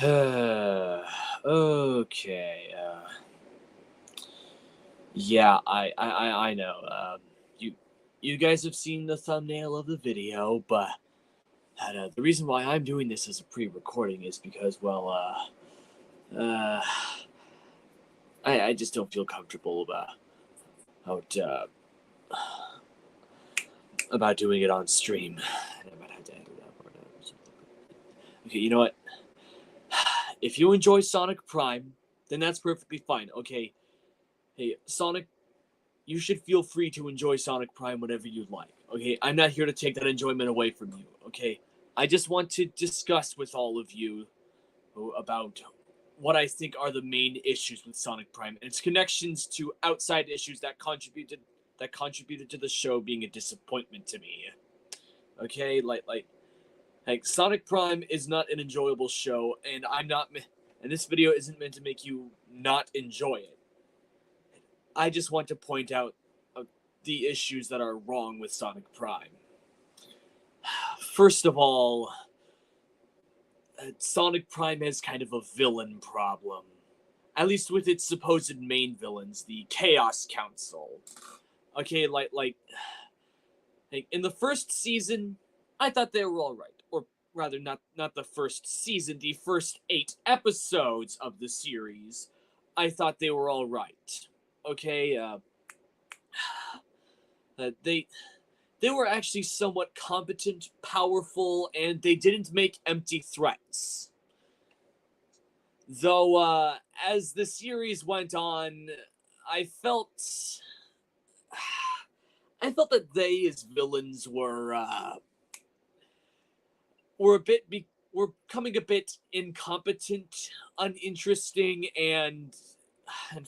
Okay. Yeah, I know. You you guys have seen the thumbnail of the video, but the reason why I'm doing this as a pre-recording is because, well, uh, I just don't feel comfortable about about doing it on stream. I might have to edit that part out or something. Okay, you know what? If you enjoy Sonic Prime, then that's perfectly fine. Okay, hey Sonic, you should feel free to enjoy Sonic Prime whenever you'd like. Okay, I'm not here to take that enjoyment away from you. Okay, I just want to discuss with all of you about what I think are the main issues with Sonic Prime and its connections to outside issues that contributed to the show being a disappointment to me. Okay, like Sonic Prime is not an enjoyable show, and and this video isn't meant to make you not enjoy it. I just want to point out the issues that are wrong with Sonic Prime. First of all, Sonic Prime has kind of a villain problem. At least with its supposed main villains, the Chaos Council. Okay, like in the first season, I thought they were alright. Or rather, not the first season, the first 8 episodes of the series, I thought they were alright. Okay, they were actually somewhat competent, powerful, and they didn't make empty threats. Though, as the series went on, I felt that they as villains were were becoming a bit incompetent, uninteresting, and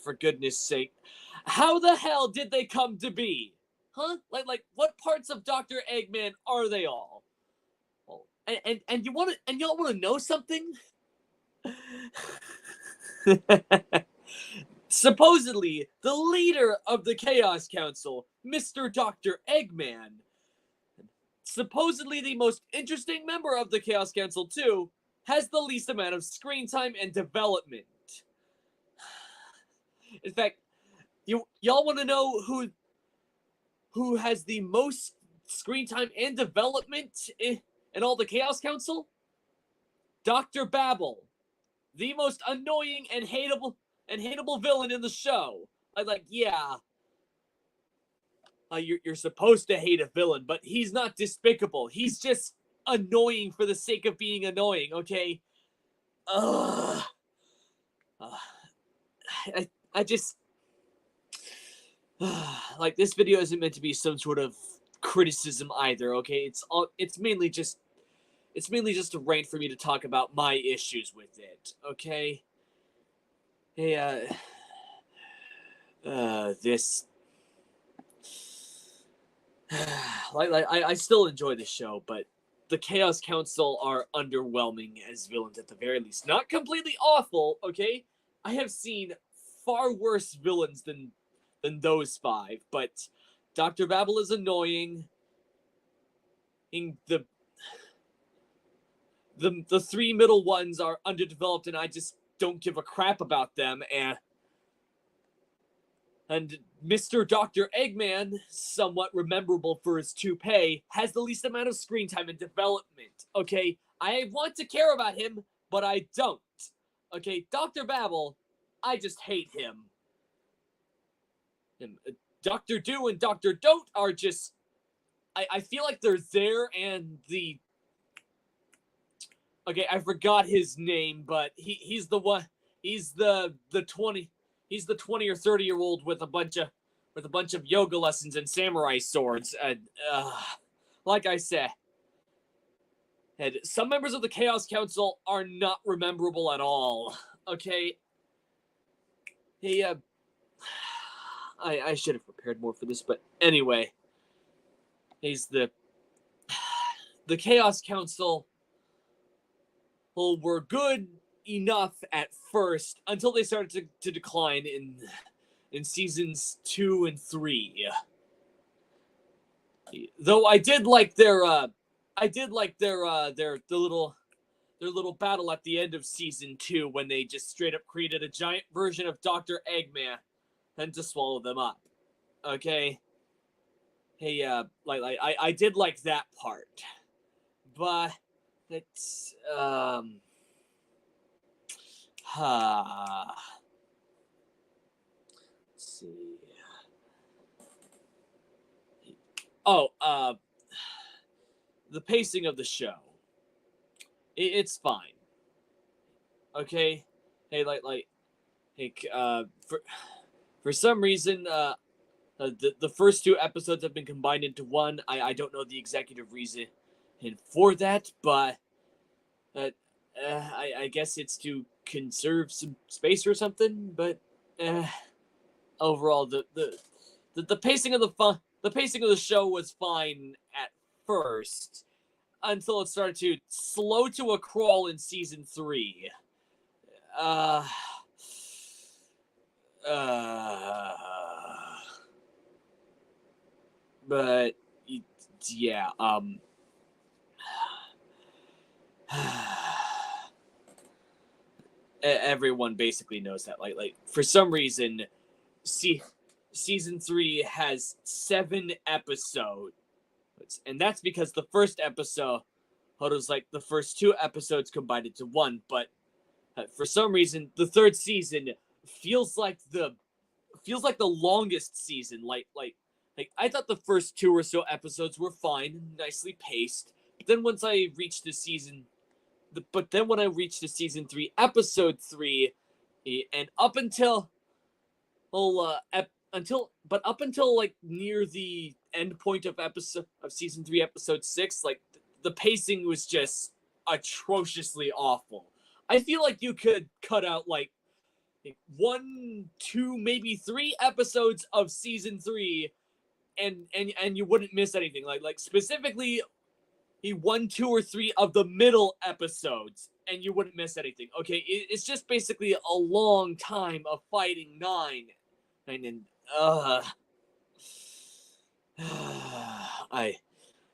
for goodness sake, how the hell did they come to be? Huh? Like what parts of Dr. Eggman are they all? Well, and y'all want to know something? Supposedly, the leader of the Chaos Council, Mr. Dr. Eggman, supposedly the most interesting member of the Chaos Council too, has the least amount of screen time and development. In fact, y'all want to know who has the most screen time and development in all the Chaos Council? Dr. Babel, the most annoying and hateable villain in the show. Yeah, you're supposed to hate a villain, but he's not despicable. He's just annoying for the sake of being annoying. Okay. Ugh. I just like this video isn't meant to be some sort of criticism either. Okay, it's mainly just a rant for me to talk about my issues with it. Okay. Hey, this. I still enjoy the show, but the Chaos Council are underwhelming as villains at the very least. Not completely awful, okay? I have seen far worse villains than those 5, but Dr. Babel is annoying. The 3 middle ones are underdeveloped, and I just don't give a crap about them. And Mr. Dr. Eggman, somewhat rememberable for his toupee, has the least amount of screen time and development. Okay, I want to care about him, but I don't. Okay, Dr. Babel, I just hate him. And Dr. Do and Dr. Don't are just... I feel like they're there, and the... Okay, I forgot his name, but he's the one... He's the 20... He's the 20 or 30-year-old with a bunch of yoga lessons and samurai swords. And like I said, some members of the Chaos Council are not rememberable at all. Okay. Hey, I should have prepared more for this, but anyway, he's the Chaos Council. Well, were good enough at first until they started to decline in seasons 2 and 3. Though I did like their the little battle at the end of season 2 when they just straight up created a giant version of Dr. Eggman and to swallow them up. Okay? Hey, I did like that part. But it's let's see. Oh, the pacing of the show. It's fine. Okay? Hey, hey, for some reason, the first 2 episodes have been combined into one. I don't know the executive reason for that, but I guess it's to conserve some space or something. But overall, the pacing of the pacing of the show was fine at first until it started to slow to a crawl in season 3. Uh, but yeah, everyone basically knows that. Like for some reason, season 3 has 7 episodes, and that's because the first episode was like the first 2 episodes combined into one. But for some reason, the third season feels like the longest season. Like I thought the first 2 or so episodes were fine, nicely paced. But then once I reached the season, when I reached the season 3, episode 3, and up until up until like near the end point of season 3, episode 6, like the pacing was just atrociously awful. I feel like you could cut out like 1, 2, maybe 3 episodes of season 3 and you wouldn't miss anything. Like specifically 1, 2, or 3 of the middle episodes, and you wouldn't miss anything. Okay, it's just basically a long time of fighting 9, and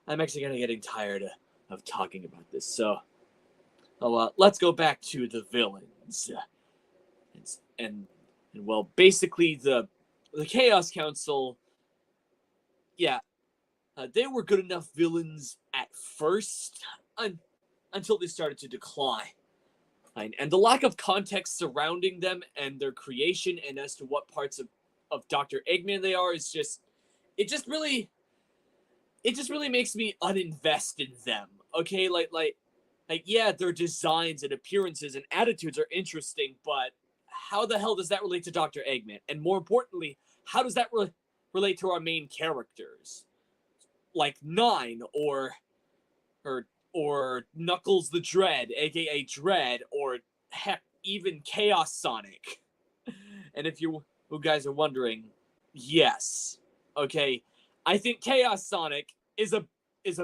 I'm actually kind of getting tired of talking about this. So, let's go back to the villains, and well, basically the Chaos Council. Yeah, they were good enough villains at first, until they started to decline. And the lack of context surrounding them and their creation and as to what parts of Dr. Eggman they are is just, it just really makes me uninvest in them. Okay, like yeah, their designs and appearances and attitudes are interesting, but how the hell does that relate to Dr. Eggman? And more importantly, how does that relate to our main characters? Like 9 or Knuckles the Dread, aka Dread, or heck, even Chaos Sonic. And if you guys are wondering, yes, okay, I think Chaos Sonic is a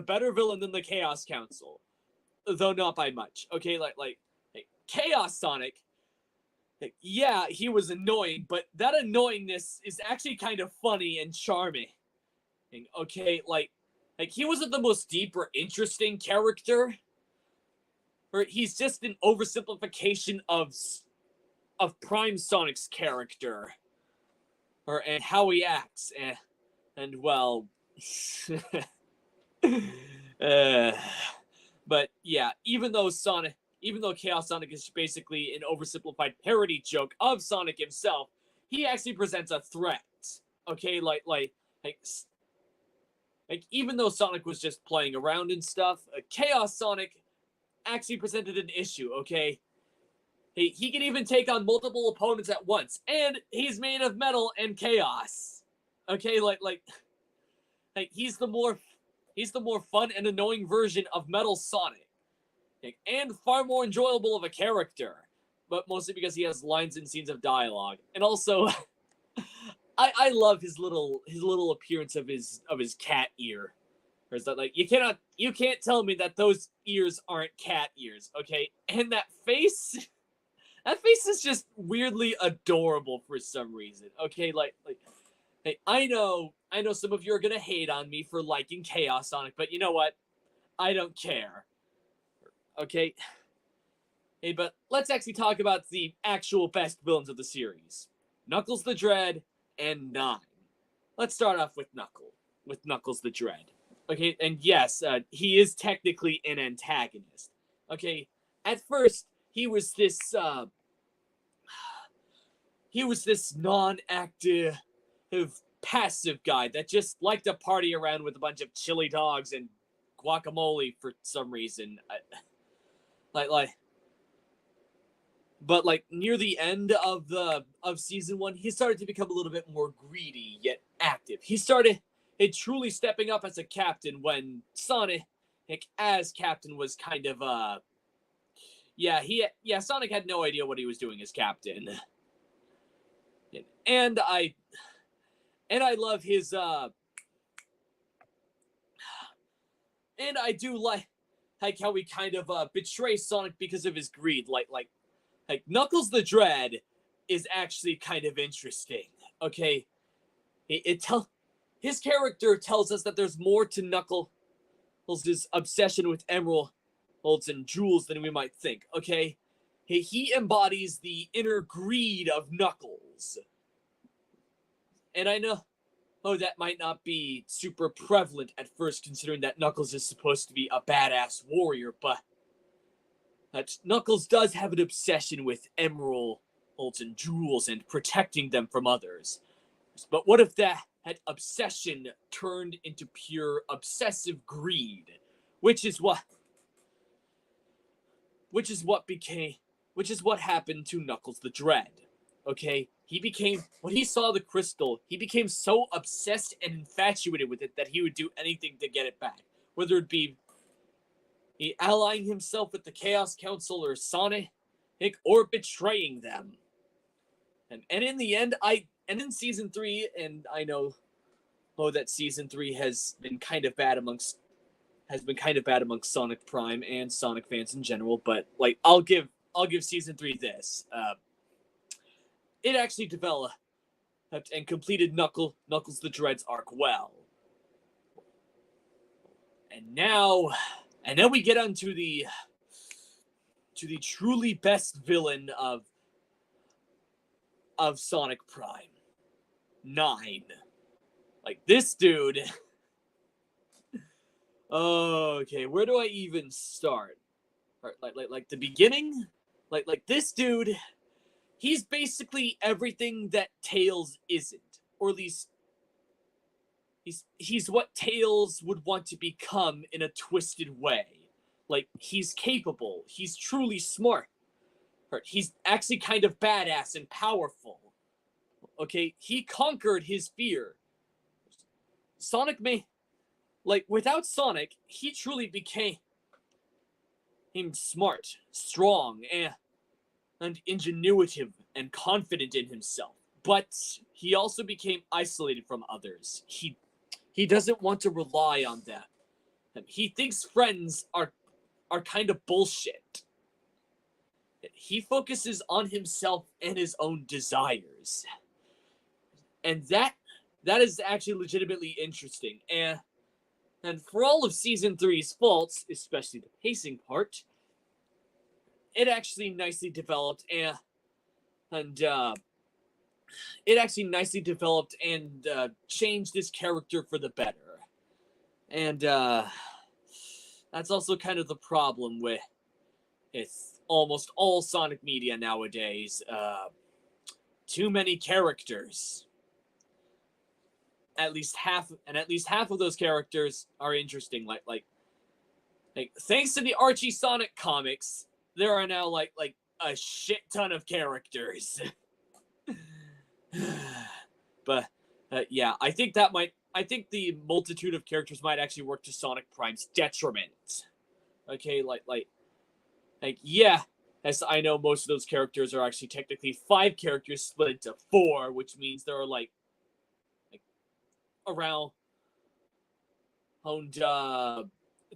better villain than the Chaos Council, though not by much. Okay, like Chaos Sonic, yeah, he was annoying, but that annoyingness is actually kind of funny and charming. Okay, like he wasn't the most deep or interesting character, or he's just an oversimplification of Prime Sonic's character, and how he acts, and well, but yeah, even though Chaos Sonic is basically an oversimplified parody joke of Sonic himself, he actually presents a threat. Okay, like even though Sonic was just playing around and stuff, Chaos Sonic actually presented an issue. Okay, he can even take on multiple opponents at once, and he's made of metal and chaos. Okay, like he's the more fun and annoying version of Metal Sonic, and far more enjoyable of a character, but mostly because he has lines and scenes of dialogue, and also. I love his little appearance of his cat ear. Or is that like you can't tell me that those ears aren't cat ears, okay? And that face is just weirdly adorable for some reason. Okay, like hey, I know some of you are gonna hate on me for liking Chaos Sonic, but you know what? I don't care. Okay? Hey, but let's actually talk about the actual best villains of the series. Knuckles the Dread and Nine. Let's start off with Knuckles the Dread. Okay, and yes, he is technically an antagonist. Okay, at first he was this non-active, passive guy that just liked to party around with a bunch of chili dogs and guacamole for some reason. Like, but like near the end of season 1, he started to become a little bit more greedy yet active. He started truly stepping up as a captain when Sonic as captain was kind of Sonic had no idea what he was doing as captain. And I love his and I do like how he kind of betrays Sonic because of his greed. Like Knuckles the Dread is actually kind of interesting. Okay, his character tells us that there's more to Knuckles' obsession with emeralds and jewels than we might think. Okay, he embodies the inner greed of Knuckles, and I know that might not be super prevalent at first, considering that Knuckles is supposed to be a badass warrior, but that Knuckles does have an obsession with emeralds and jewels and protecting them from others. But what if that obsession turned into pure obsessive greed, which is what happened to Knuckles the Dread. Okay, when he saw the crystal, he became so obsessed and infatuated with it that he would do anything to get it back, whether it be allying himself with the Chaos Council or Sonic, or betraying them. And in the end, in season 3, and I know that season 3 has been kind of bad amongst Sonic Prime and Sonic fans in general, but like I'll give season 3 this. It actually developed and completed Knuckles the Dread's arc well. And now we get onto the truly best villain of Sonic Prime, 9. Like this dude. Okay, where do I even start? Like the beginning? Like this dude, he's basically everything that Tails isn't, or at least he's what Tails would want to become in a twisted way. Like, he's capable, he's truly smart, he's actually kind of badass and powerful. Okay, he conquered his fear. Sonic without Sonic, he truly became smart, strong, and ingenuitive and confident in himself. But he also became isolated from others. He doesn't want to rely on them. He thinks friends are kind of bullshit. He focuses on himself and his own desires. And that is actually legitimately interesting. And for all of season 3's faults, especially the pacing part, it actually nicely developed and changed this character for the better. And that's also kind of the problem with almost all Sonic media nowadays. Too many characters. At least half of those characters are interesting. Like thanks to the Archie Sonic comics, there are now like a shit ton of characters. But yeah, I think the multitude of characters might actually work to Sonic Prime's detriment. Okay, yeah, as I know, most of those characters are actually technically 5 characters split into 4, which means there are like around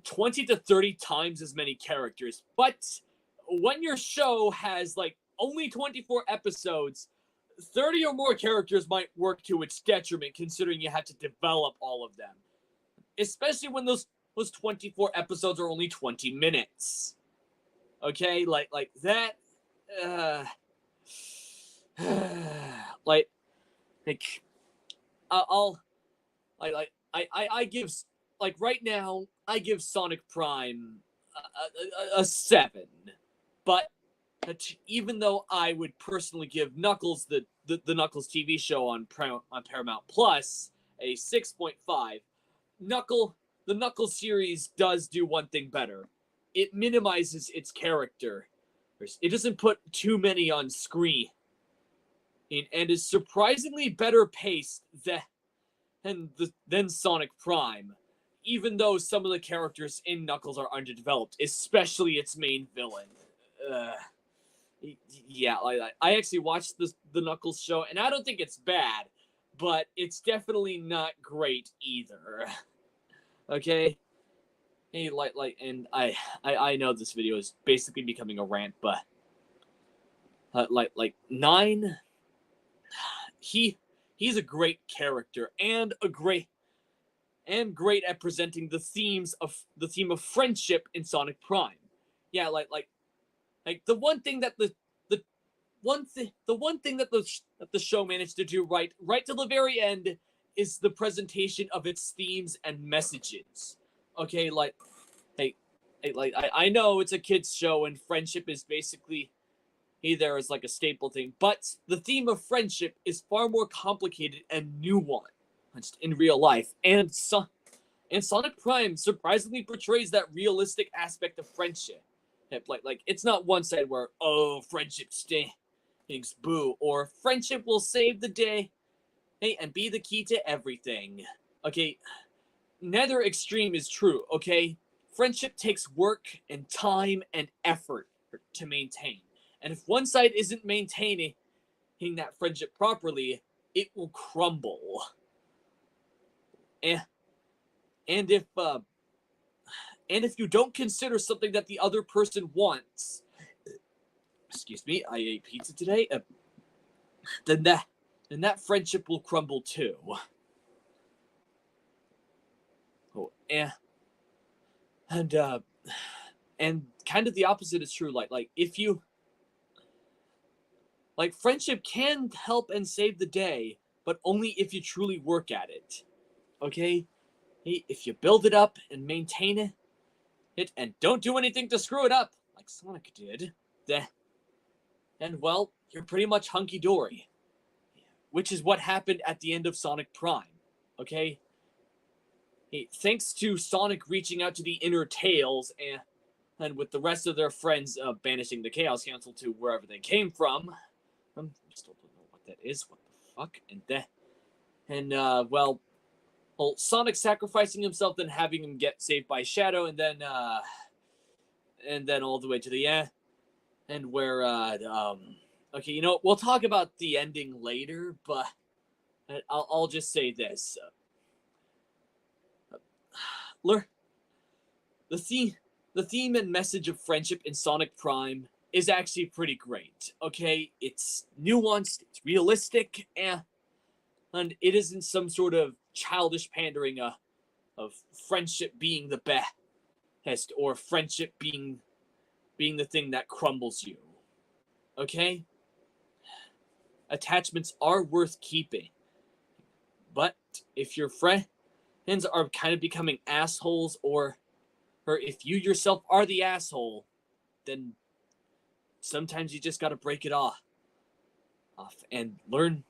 20 to 30 times as many characters. But when your show has like only 24 episodes, 30 or more characters might work to its detriment, considering you have to develop all of them. Especially when those 24 episodes are only 20 minutes. Okay, like that. Uh, like like I'll I give like right now I give Sonic Prime a 7, but even though I would personally give Knuckles the Knuckles TV show on Paramount Plus a 6.5, the Knuckles series does do one thing better. It minimizes its character. It doesn't put too many on screen and is surprisingly better paced than Sonic Prime, even though some of the characters in Knuckles are underdeveloped, especially its main villain. Uh, yeah, I actually watched the Knuckles show, and I don't think it's bad, but it's definitely not great either. Okay, hey, and I know this video is basically becoming a rant, but like Nine, he's a great character and great at presenting the theme of friendship in Sonic Prime. Yeah, like the one thing that the one thing that the show managed to do right till the very end is the presentation of its themes and messages. Okay, hey, I know it's a kids show and friendship is basically there as like a staple thing, but the theme of friendship is far more complicated and nuanced in real life, and Sonic Prime surprisingly portrays that realistic aspect of friendship. Like it's not one side where friendship stinks, boo, or friendship will save the day, hey, and be the key to everything. Okay, neither extreme is true. Okay, friendship takes work and time and effort to maintain, and if one side isn't maintaining that friendship properly, it will crumble. And and if uh, and if you don't consider something that the other person wants, excuse me, I ate pizza today, then that friendship will crumble too. Oh, and and kind of the opposite is true. Like if you like friendship can help and save the day, but only if you truly work at it. Okay, if you build it up and maintain it and don't do anything to screw it up, like Sonic did, then well, you're pretty much hunky dory. Which is what happened at the end of Sonic Prime. Okay? Thanks to Sonic reaching out to the inner Tails and with the rest of their friends banishing the Chaos Council to wherever they came from. I still don't know what that is. What the fuck? Well, Sonic sacrificing himself, then having him get saved by Shadow, and then all the way to the end, and where okay, you know, we'll talk about the ending later, but I'll just say this: the theme and message of friendship in Sonic Prime is actually pretty great. Okay, it's nuanced, it's realistic, and it isn't some sort of childish pandering of friendship being the best or friendship being the thing that crumbles you. Okay, attachments are worth keeping, but if your friends are kind of becoming assholes, or if you yourself are the asshole, then sometimes you just got to break it off and learn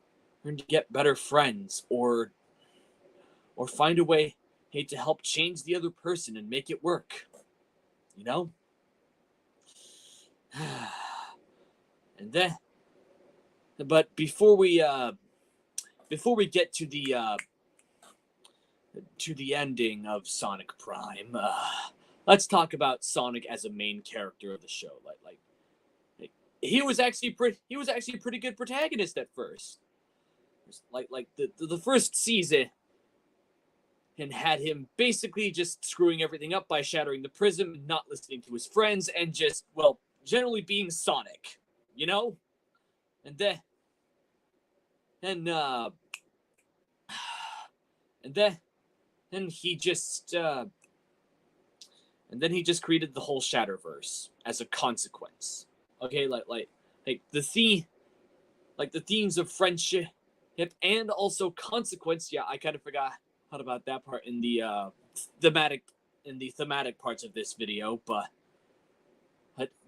to get better friends, or find a way, hey, to help change the other person and make it work, you know. And then, but before we get to the ending of Sonic Prime, let's talk about Sonic as a main character of the show. Like he was actually a pretty good protagonist at first. Like the first season, and had him basically just screwing everything up by shattering the prism, not listening to his friends, and just, well, generally being Sonic, you know. And then and and then and he just and then he just created the whole Shatterverse as a consequence. Okay, like the themes of friendship and also consequence. Yeah, I kind of forgot about that part in the thematic parts of this video, but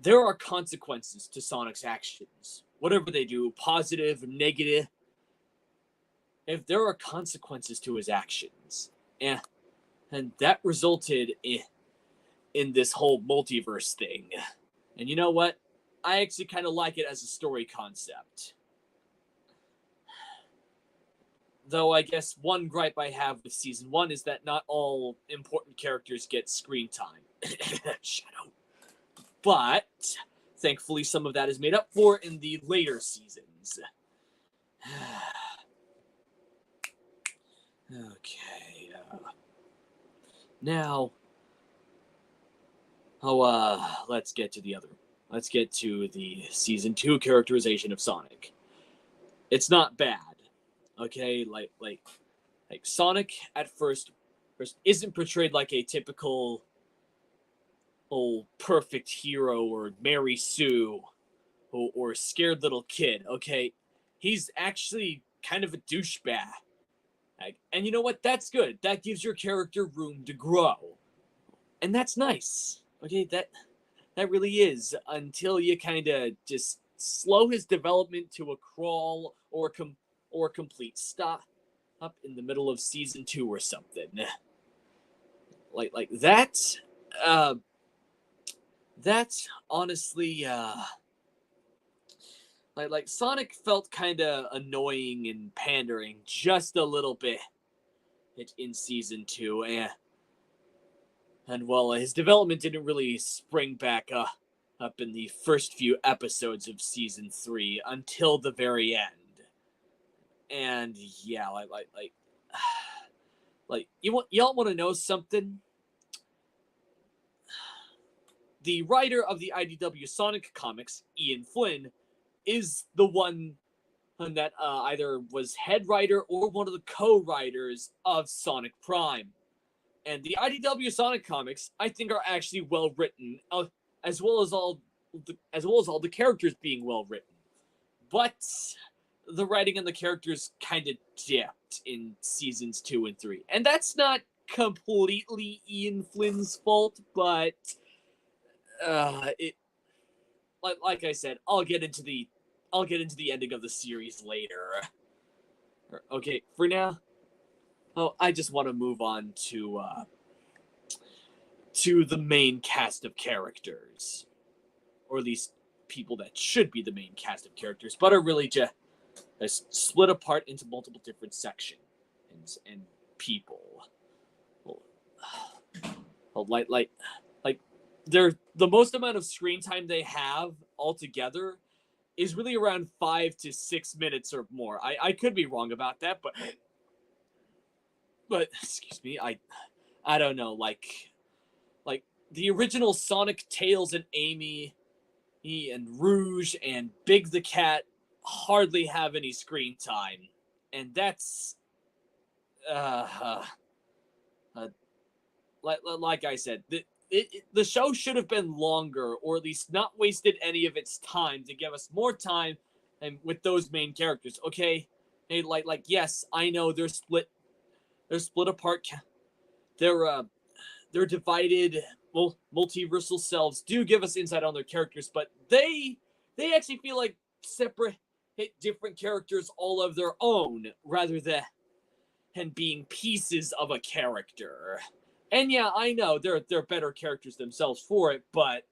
there are consequences to Sonic's actions. Whatever they do, positive, negative, if there are consequences to his actions. And that resulted in this whole multiverse thing. And you know what? I actually kind of like it as a story concept. Though I guess one gripe I have with Season 1 is that not all important characters get screen time. Shadow. But thankfully some of that is made up for in the later seasons. Okay. Now, let's get to the Season 2 characterization of Sonic. It's not bad. Okay, like Sonic at first isn't portrayed like a typical perfect hero or Mary Sue or scared little kid. Okay, he's actually kind of a douchebag. And you know what? That's good. That gives your character room to grow. And that's nice. Okay, that really is, until you kind of just slow his development to a crawl or a complete stop up in the middle of Season 2 or something. Like that that's honestly like Sonic felt kind of annoying and pandering just a little bit in Season 2, and well, his development didn't really spring back up in the first few episodes of Season 3 until the very end. And yeah, like y'all want to know something? The writer of the IDW Sonic comics, Ian Flynn, is the one that either was head writer or one of the co-writers of Sonic Prime. And the IDW Sonic comics, I think, are actually well written, as well as all the characters being well written. But the writing and the characters kind of dipped in Seasons 2 and 3, and that's not completely Ian Flynn's fault, but it like I said, I'll get into the ending of the series later. Okay, for now, I just want to move on to the main cast of characters, or at least people that should be the main cast of characters, but are really just split apart into multiple different sections and people. Like they're the most amount of screen time they have altogether is really around 5 to 6 minutes or more. I could be wrong about that, but excuse me, I don't know. Like the original Sonic, Tails, and Amy, and Rouge and Big the Cat hardly have any screen time, and that's like I said, the show should have been longer, or at least not wasted any of its time to give us more time and with those main characters. Okay, hey, like yes, I know they're split apart. They're divided. Well, multiversal selves do give us insight on their characters, but they actually feel like separate, different characters all of their own, rather than being pieces of a character. And yeah, I know they're better characters themselves for it, but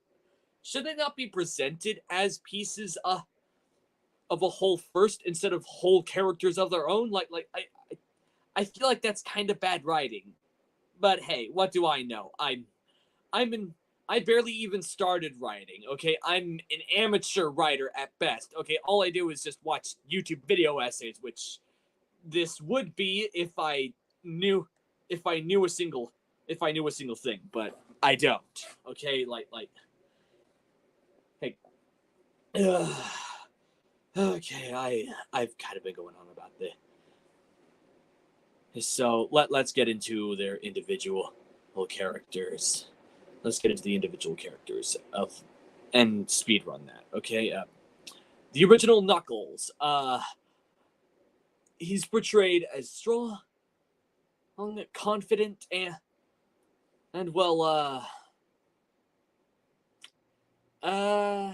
should they not be presented as pieces of a whole first instead of whole characters of their own? I feel like that's kind of bad writing. But hey, what do I know? I barely even started writing, okay? I'm an amateur writer at best, okay? All I do is just watch YouTube video essays, which this would be if I knew a single thing, but I don't. Okay, hey, okay, I've kind of been going on about this. So let's get into their individual characters. Let's get into the individual characters of and speedrun that. Okay, the original Knuckles. He's portrayed as strong, confident, and well, uh,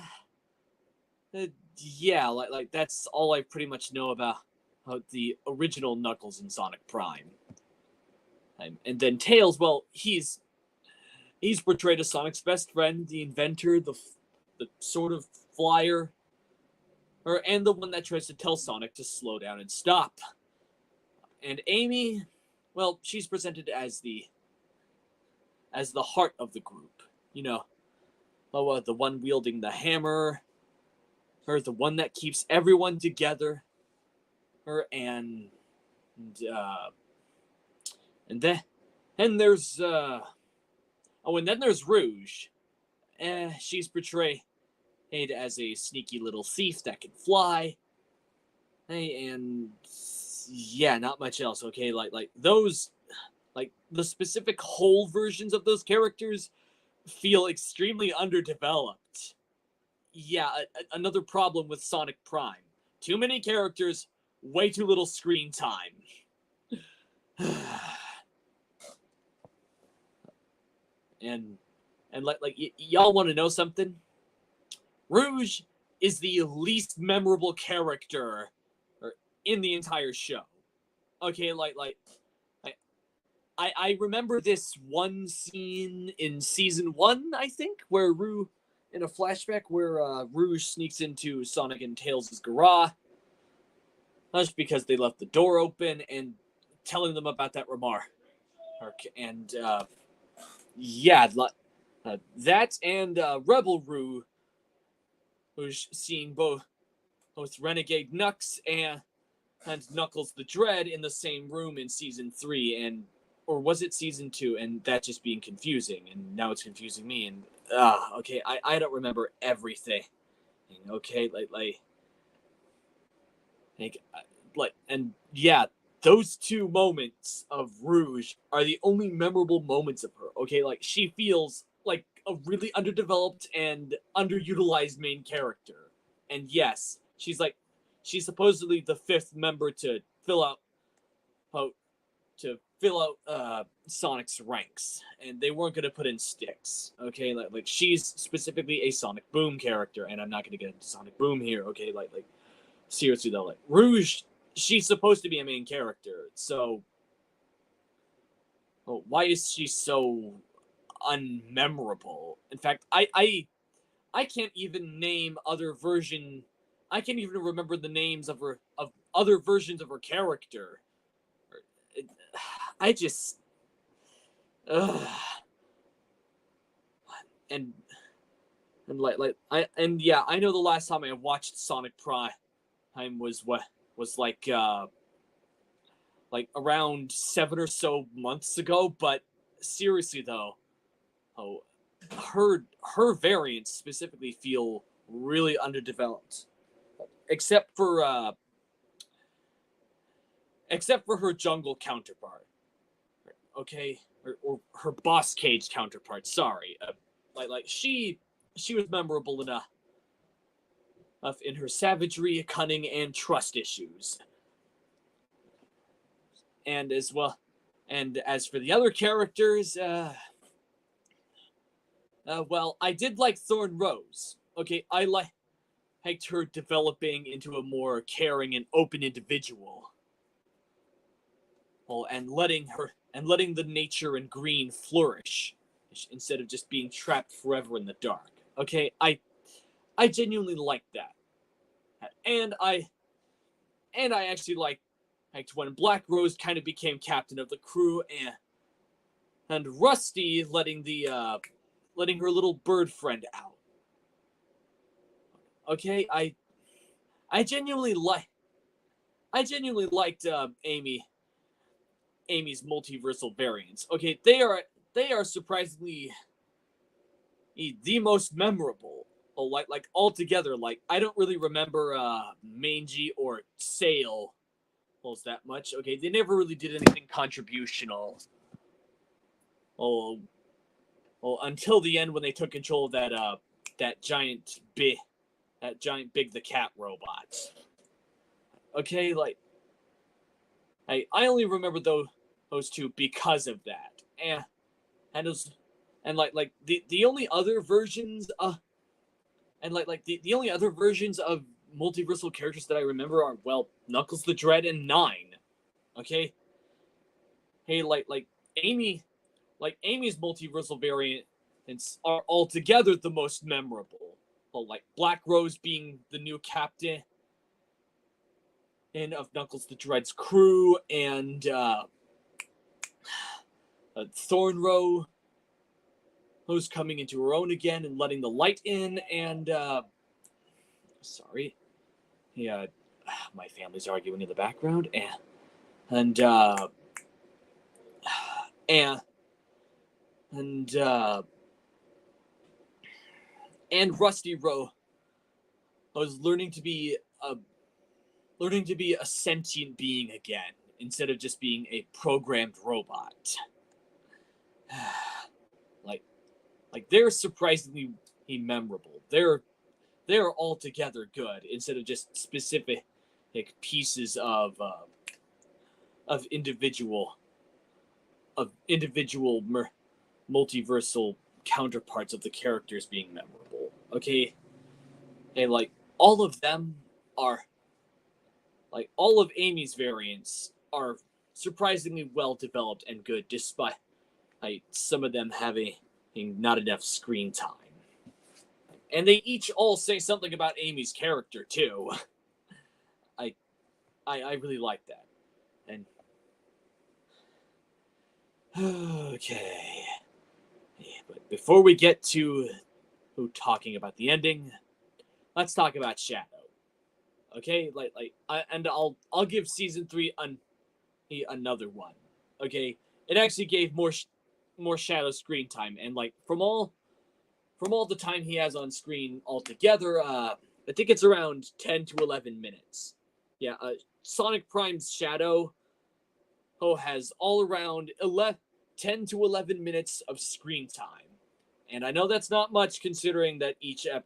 yeah, like that's all I pretty much know about the original Knuckles in Sonic Prime. And then Tails, well, he's portrayed as Sonic's best friend, the inventor, the sort of flyer, and the one that tries to tell Sonic to slow down and stop. And Amy, well, she's presented as the heart of the group. You know, the one wielding the hammer, or the one that keeps everyone together, and uh, and then and there's and then there's Rouge. She's portrayed as a sneaky little thief that can fly. Hey, and yeah, not much else. Okay, like those, like the specific whole versions of those characters feel extremely underdeveloped. Yeah, another problem with Sonic Prime. Too many characters, way too little screen time. and y'all want to know something? Rouge is the least memorable character in the entire show. Okay, I remember this one scene in season 1, I think, where in a flashback where Rouge sneaks into Sonic and Tails' garage, just because they left the door open, and telling them about that remark. And yeah, that and Rebel Rouge, who's seeing both Renegade Nux and Knuckles the Dread in the same room in season 3, or was it season 2? And that just being confusing, and now it's confusing me. And okay, I don't remember everything. Okay, and yeah, those two moments of Rouge are the only memorable moments of her. Okay, like she feels like a really underdeveloped and underutilized main character. And yes, she's supposedly the 5th member to fill out Sonic's ranks, and they weren't going to put in Sticks. Okay, like she's specifically a Sonic Boom character, and I'm not going to get into Sonic Boom here. Okay, like seriously though, like Rouge, she's supposed to be a main character, so why is she so unmemorable? In fact, I can't even name other version. I can't even remember the names of other versions of her character. I just, ugh. and yeah, I know the last time I watched Sonic Prime was like around 7 or so months ago. But seriously though, her variants specifically feel really underdeveloped, except for her jungle counterpart. Okay, or her boss cage counterpart. Sorry, she was memorable enough in her savagery, cunning, and trust issues. And as for the other characters, well, I did like Thorn Rose. Okay, I liked her developing into a more caring and open individual. Oh, and letting the nature and green flourish instead of just being trapped forever in the dark. Okay, I genuinely liked that. And I actually liked when Black Rose kind of became captain of the crew, and Rusty letting her little bird friend out. Okay, I genuinely liked Amy's multiversal variants. Okay, they are surprisingly the most memorable. Oh, like altogether, like I don't really remember Mangy or Sale that much. Okay, they never really did anything contributional. Oh, well, until the end when they took control of that that giant big the cat robot. Okay, like I only remember those two because of that. And it was, and like the only other versions the only other versions of multiversal characters that I remember are, well, Knuckles the Dread and Nine. Okay? Hey, Amy Amy's multiversal variants are altogether the most memorable. Well, like Black Rose being the new captain of Knuckles the Dread's crew, and Thornrow, who's coming into her own again and letting the light in, and sorry, yeah, my family's arguing in the background, and and and and Rusty Rowe was learning to be a sentient being again instead of just being a programmed robot. like they're surprisingly memorable. They're altogether good instead of just specific pieces of individual multiversal counterparts of the characters being memorable. Okay, and like all of them are all of Amy's variants are surprisingly well developed and good, despite some of them having not enough screen time. And they each all say something about Amy's character too. I really like that. And okay, but before we get to talking about the ending, let's talk about Shadow. Okay, I'll give season 3 another one. Okay, it actually gave more Shadow screen time, and from all the time he has on screen altogether, I think it's around 10 to 11 minutes. Yeah, Sonic Prime's Shadow has all around 10 to 11 minutes of screen time, and I know that's not much considering that each of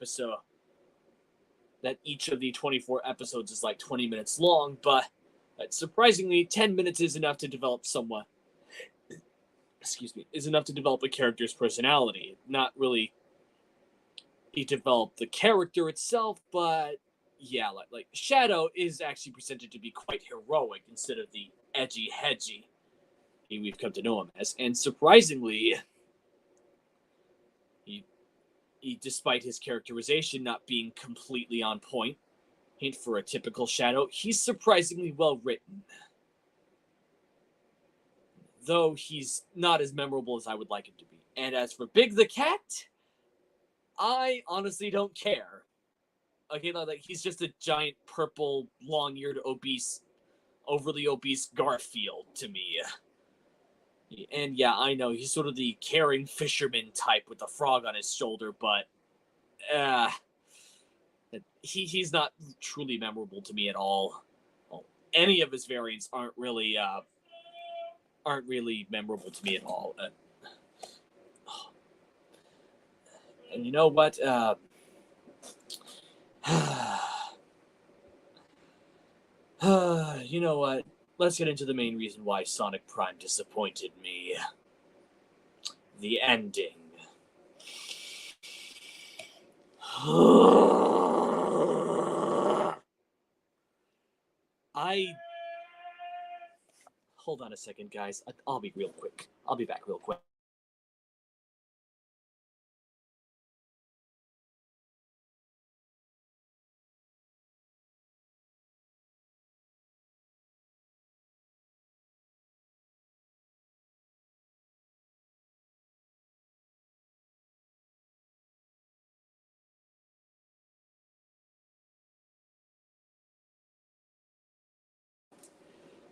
the 24 episodes is like 20 minutes long, but surprisingly, 10 minutes is enough to develop is enough to develop a character's personality. Not really develop the character itself, but yeah, like Shadow is actually presented to be quite heroic instead of the edgy, hedgy we've come to know him as. And surprisingly, he despite his characterization not being completely on point for a typical Shadow, he's surprisingly well written. Though he's not as memorable as I would like him to be. And as for Big the Cat, I honestly don't care. Okay, like he's just a giant purple, long-eared, overly obese Garfield to me. And yeah, I know he's sort of the caring fisherman type with the frog on his shoulder, but he's not truly memorable to me at all. Well, any of his variants aren't really memorable to me at all. And you know what? You know what? Let's get into the main reason why Sonic Prime disappointed me. The ending. Hold on a second, guys. I'll be real quick. I'll be back real quick.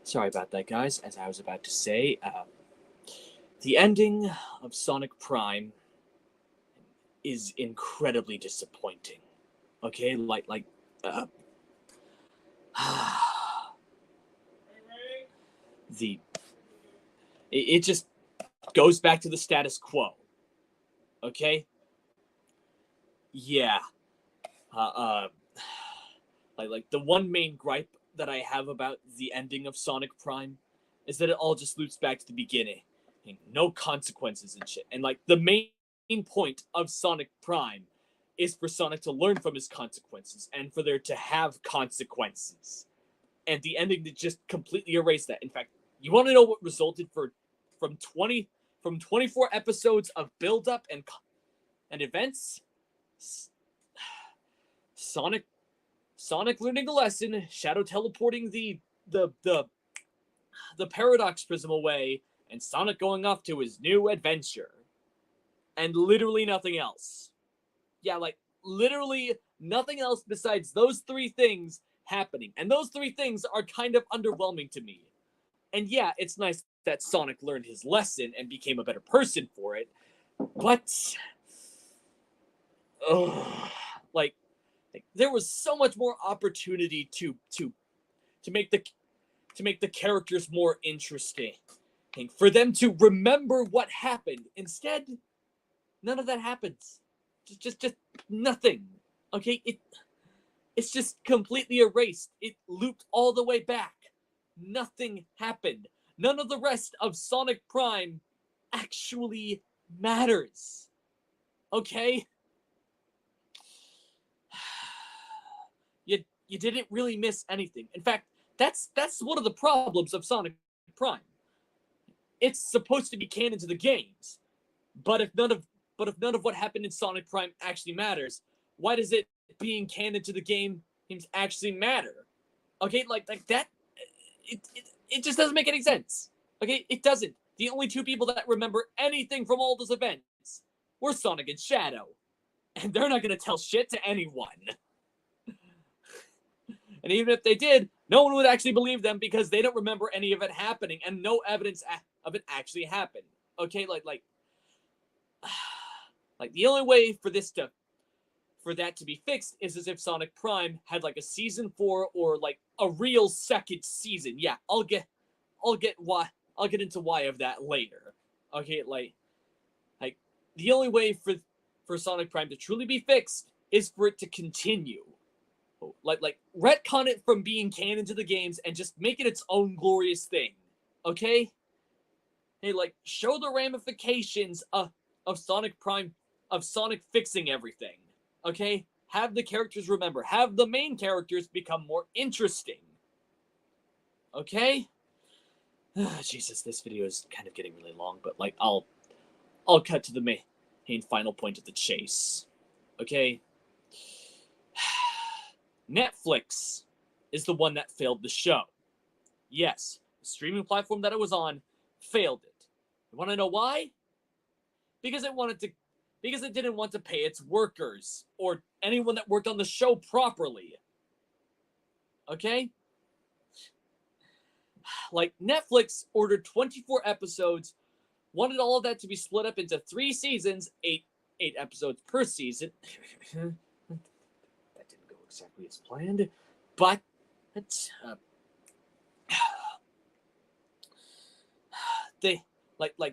Sorry about that, guys. As I was about to say, the ending of Sonic Prime is incredibly disappointing. Okay, it just goes back to the status quo. Okay, yeah. Uh, like the one main gripe that I have about the ending of Sonic Prime is that it all just loops back to the beginning. No consequences and shit. And like the main point of Sonic Prime is for Sonic to learn from his consequences and for there to have consequences. And the ending to just completely erase that. In fact, you want to know what resulted from 24 episodes of build up and events? Sonic learning a lesson, Shadow teleporting the paradox prism away, and Sonic going off to his new adventure. And literally nothing else. Yeah, like literally nothing else besides those three things happening. And those three things are kind of underwhelming to me. And yeah, it's nice that Sonic learned his lesson and became a better person for it. But like there was so much more opportunity to make the characters more interesting, for them to remember what happened. Instead, none of that happens. Just nothing. Okay, it's just completely erased. It looped all the way back. Nothing happened. None of the rest of Sonic Prime actually matters. Okay? You didn't really miss anything. In fact, that's one of the problems of Sonic Prime. It's supposed to be canon to the games, but if none of what happened in Sonic Prime actually matters, why does it being canon to the games actually matter? Okay, like that, it just doesn't make any sense. Okay, it doesn't. The only two people that remember anything from all those events were Sonic and Shadow, and they're not gonna tell shit to anyone. And even if they did, no one would actually believe them because they don't remember any of it happening and no evidence of it actually happened. Okay, like the only way for that to be fixed is as if Sonic Prime had like a season 4 or like a real second season. Yeah, I'll get into why of that later. Okay, like the only way for Sonic Prime to truly be fixed is for it to continue. Like retcon it from being canon to the games and just make it its own glorious thing. Okay? Hey, like show the ramifications of Sonic Prime, of Sonic fixing everything. Okay? Have the characters remember. Have the main characters become more interesting. Okay? Jesus, this video is kind of getting really long, but like I'll cut to the main final point of the chase. Okay? Netflix is the one that failed the show. Yes, the streaming platform that it was on failed it. You want to know why? Because it didn't want to pay its workers or anyone that worked on the show properly. Okay? Like Netflix ordered 24 episodes, wanted all of that to be split up into 3 seasons, 8 episodes per season. Exactly as planned, but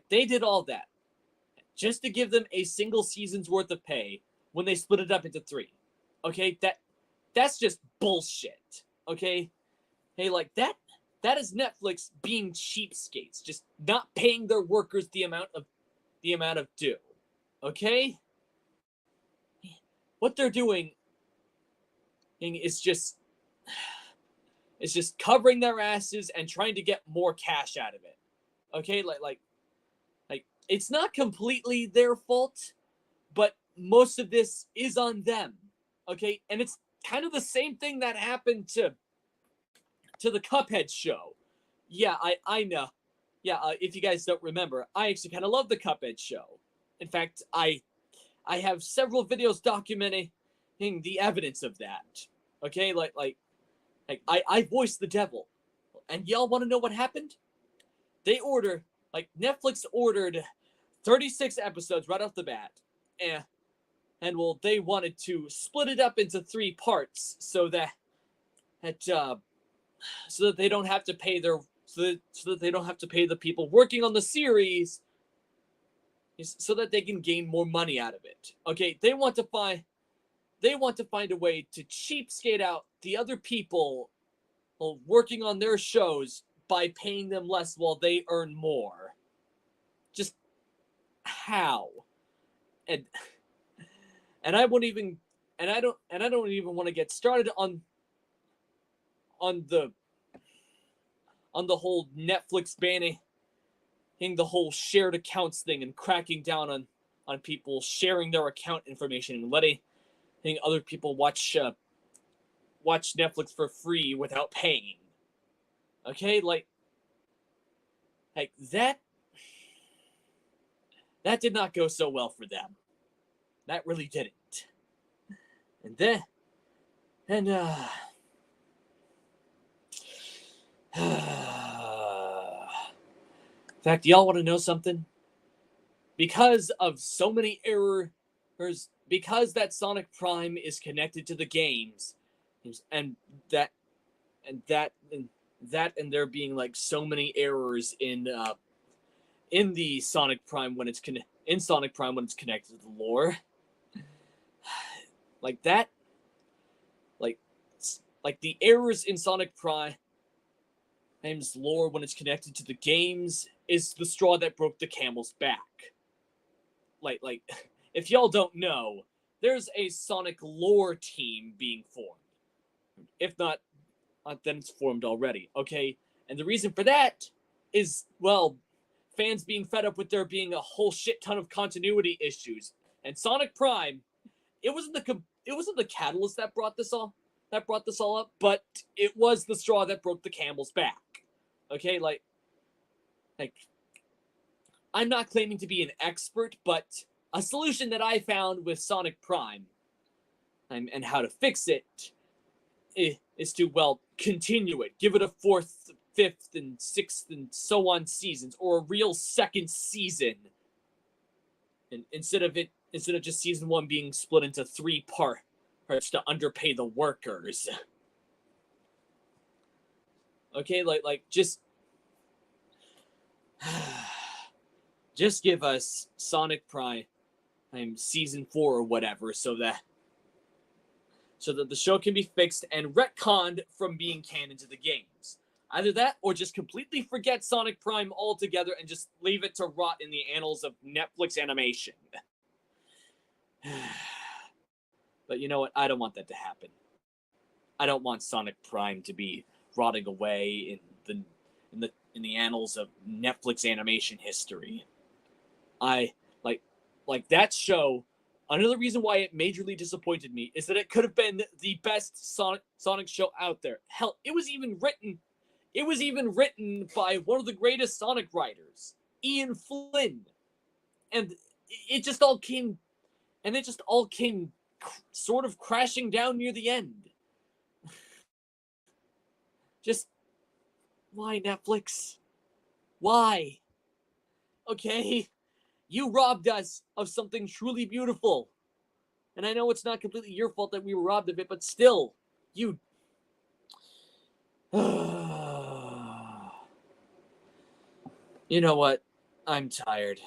they did all that just to give them a single season's worth of pay when they split it up into 3. Okay, that's just bullshit. Okay, hey, like that is Netflix being cheapskates, just not paying their workers the amount of due. Okay, what they're doing is just covering their asses and trying to get more cash out of it. Okay, like it's not completely their fault, but most of this is on them. Okay, and it's kind of the same thing that happened to the Cuphead show. Yeah, I know. Yeah, if you guys don't remember, I actually kind of love the Cuphead show. In fact, I have several videos documenting the evidence of that. Okay, like I voiced the devil, and y'all want to know what happened? Netflix ordered 36 episodes right off the bat, and well, they wanted to split it up into 3 parts so that they don't have to pay the people working on the series, so that they can gain more money out of it. Okay, they want to find they want to find a way to cheapskate out the other people working on their shows by paying them less while they earn more. Just how? And I won't even and I don't even want to get started on the whole Netflix banning the whole shared accounts thing and cracking down on people sharing their account information and letting other people watch Netflix for free without paying. Okay, like that did not go so well for them. That really didn't. And then in fact, y'all want to know something? Because of so many errors, because that Sonic Prime is connected to the games, and there being like so many errors in the Sonic Prime when it's connected to the lore, like that, like the errors in Sonic Prime's lore when it's connected to the games is the straw that broke the camel's back. Like if y'all don't know, there's a Sonic lore team being formed. If not, then it's formed already, okay? And the reason for that is, well, fans being fed up with there being a whole shit ton of continuity issues. And Sonic Prime, it wasn't the catalyst that brought this all up, but it was the straw that broke the camel's back. Okay, like I'm not claiming to be an expert, but a solution that I found with Sonic Prime and how to fix it is to, well, continue it. Give it a 4th, 5th, and 6th, and so on seasons, or a real second season. And instead of just season 1 being split into 3 parts to underpay the workers. Okay, like just give us Sonic Prime season 4 or whatever, so that the show can be fixed and retconned from being canon to the games. Either that, or just completely forget Sonic Prime altogether and just leave it to rot in the annals of Netflix animation. But you know what? I don't want that to happen. I don't want Sonic Prime to be rotting away in the annals of Netflix animation history. I like that show. Another reason why it majorly disappointed me is that it could have been the best Sonic show out there. Hell, it was even written by one of the greatest Sonic writers, Ian Flynn. And it just all came sort of crashing down near the end. Just why, Netflix? Why? Okay, you robbed us of something truly beautiful. And I know it's not completely your fault that we were robbed of it, but still, you... You know what? I'm tired.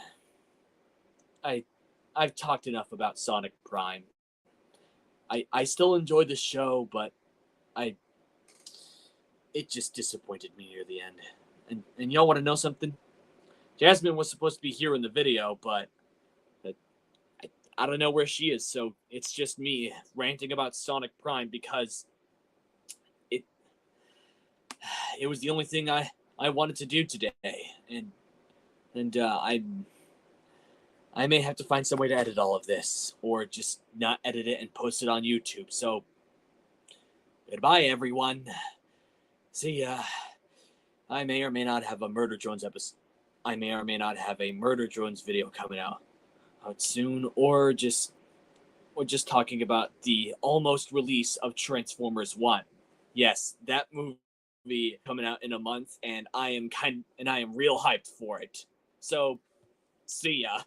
I've talked enough about Sonic Prime. I still enjoyed the show, but it just disappointed me near the end. And y'all want to know something? Jasmine was supposed to be here in the video, but I don't know where she is, so it's just me ranting about Sonic Prime because it was the only thing I wanted to do today, and I may have to find some way to edit all of this, or just not edit it and post it on YouTube. So goodbye, everyone. See ya. I may or may not have a Murder Drones episode. I may or may not have a Murder Drones video coming out soon, or just talking about the almost release of Transformers 1. Yes, that movie coming out in a month, and I am real hyped for it. So, see ya.